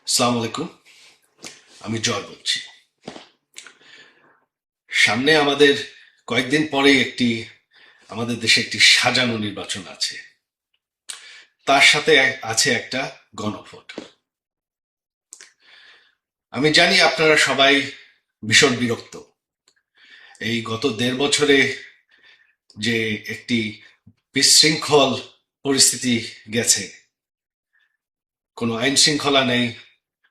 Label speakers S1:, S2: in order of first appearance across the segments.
S1: আসসালামু আলাইকুম। আমি জয় বলছি। সামনে আমাদের কয়েকদিন পরে আমাদের দেশে একটি সাজানো নির্বাচন আছে। তার সাথে আছে একটা গণভোট। আমি জানি আপনারা সবাই ভীষণ বিরক্ত। এই গত 1.5 বছরে যে একটি বিশৃঙ্খল পরিস্থিতি গেছে, কোনো আইন শৃঙ্খলা নেই,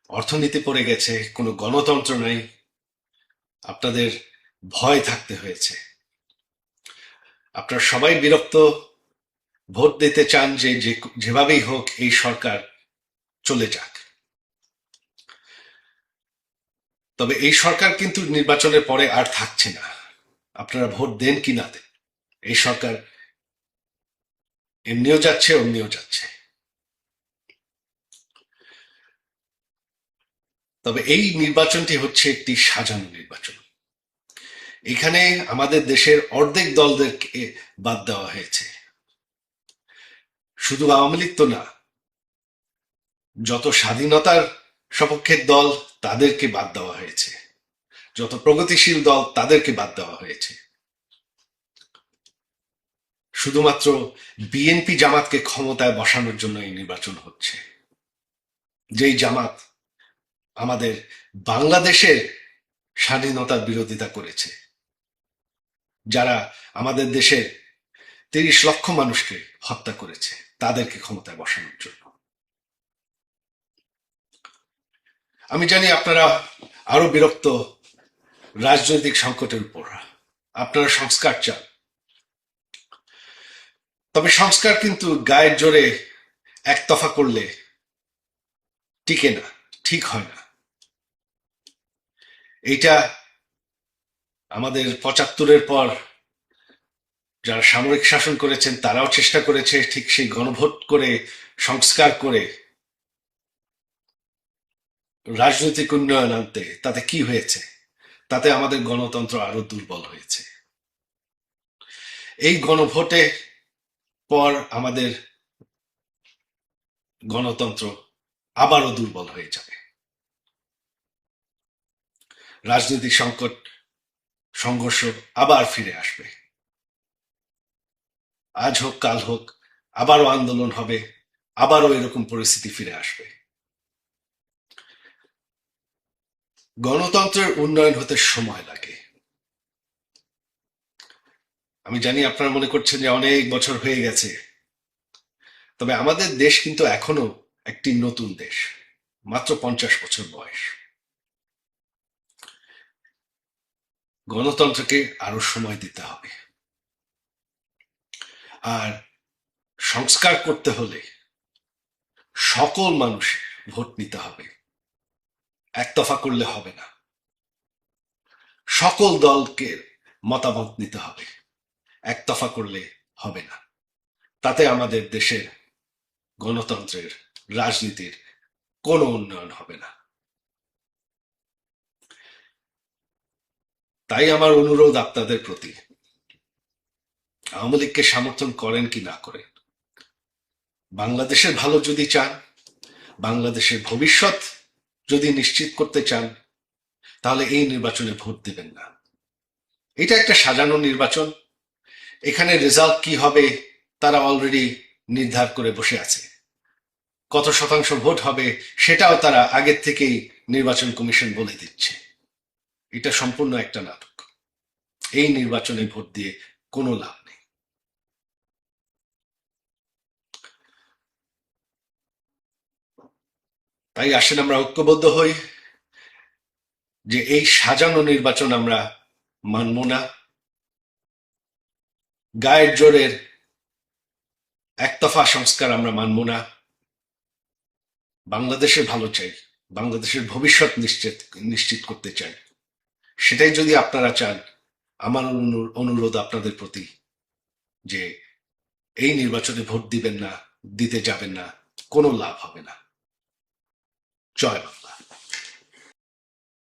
S1: অর্থনীতি পড়ে গেছে, কোনো গণতন্ত্র নেই, আপনাদের ভয় থাকতে হয়েছে। আপনারা সবাই বিরক্ত, ভোট দিতে চান যেভাবেই হোক এই সরকার চলে যাক। তবে এই সরকার কিন্তু নির্বাচনের পরে আর থাকছে না। আপনারা ভোট দেন কি না দেন, এই সরকার এমনিও যাচ্ছে অমনিও যাচ্ছে। তবে এই নির্বাচনটি হচ্ছে একটি সাজানো নির্বাচন। এখানে আমাদের দেশের অর্ধেক দলদেরকে বাদ দেওয়া হয়েছে। শুধু আওয়ামী লীগ তো না, যত স্বাধীনতার সপক্ষের দল তাদেরকে বাদ দেওয়া হয়েছে, যত প্রগতিশীল দল তাদেরকে বাদ দেওয়া হয়েছে। শুধুমাত্র বিএনপি জামাতকে ক্ষমতায় বসানোর জন্য এই নির্বাচন হচ্ছে। যেই জামাত আমাদের বাংলাদেশের স্বাধীনতার বিরোধিতা করেছে, যারা আমাদের দেশের 30 লক্ষ মানুষকে হত্যা করেছে, তাদেরকে ক্ষমতায় বসানোর জন্য। আমি জানি আপনারা আরো বিরক্ত রাজনৈতিক সংকটের উপর। আপনারা সংস্কার চান, তবে সংস্কার কিন্তু গায়ের জোরে একতফা করলে টিকে না, ঠিক হয় না। এইটা আমাদের 75-এর পর যারা সামরিক শাসন করেছেন তারাও চেষ্টা করেছে ঠিক সেই গণভোট করে, সংস্কার করে রাজনৈতিক উন্নয়ন আনতে। তাতে কি হয়েছে? তাতে আমাদের গণতন্ত্র আরো দুর্বল হয়েছে। এই গণভোটে পর আমাদের গণতন্ত্র আবারও দুর্বল হয়ে যাবে। রাজনৈতিক সংকট, সংঘর্ষ আবার ফিরে আসবে। আজ হোক কাল হোক আবারও আন্দোলন হবে, আবারও এরকম পরিস্থিতি ফিরে আসবে। গণতন্ত্রের উন্নয়ন হতে সময় লাগে। আমি জানি আপনারা মনে করছেন যে অনেক বছর হয়ে গেছে, তবে আমাদের দেশ কিন্তু এখনো একটি নতুন দেশ, মাত্র 50 বছর বয়স। গণতন্ত্রকে আরো সময় দিতে হবে। আর সংস্কার করতে হলে সকল মানুষ ভোট নিতে হবে, একতফা করলে হবে না। সকল দলকে মতামত নিতে হবে, একতফা করলে হবে না। তাতে আমাদের দেশের গণতন্ত্রের, রাজনীতির কোনো উন্নয়ন হবে না। তাই আমার অনুরোধ আপনাদের প্রতি, আওয়ামী লীগকে সমর্থন করেন কি না করেন, বাংলাদেশের ভালো যদি চান, বাংলাদেশের ভবিষ্যৎ যদি নিশ্চিত করতে চান, তাহলে এই নির্বাচনে ভোট দিবেন না। এটা একটা সাজানো নির্বাচন। এখানে রেজাল্ট কি হবে তারা অলরেডি নির্ধার করে বসে আছে। কত শতাংশ ভোট হবে সেটাও তারা আগের থেকেই নির্বাচন কমিশন বলে দিচ্ছে। এটা সম্পূর্ণ একটা নাটক। এই নির্বাচনে ভোট দিয়ে কোনো লাভ নেই। তাই আসেন আমরা ঐক্যবদ্ধ হই যে এই সাজানো নির্বাচন আমরা মানব না। গায়ের জোরের একতফা সংস্কার আমরা মানব না। বাংলাদেশের ভালো চাই, বাংলাদেশের ভবিষ্যৎ নিশ্চিত করতে চাই। সেটাই যদি আপনারা চান, আমার অনুরোধ আপনাদের প্রতি যে এই নির্বাচনে ভোট দিবেন না, দিতে যাবেন না, কোনো লাভ হবে না। জয় বাংলা।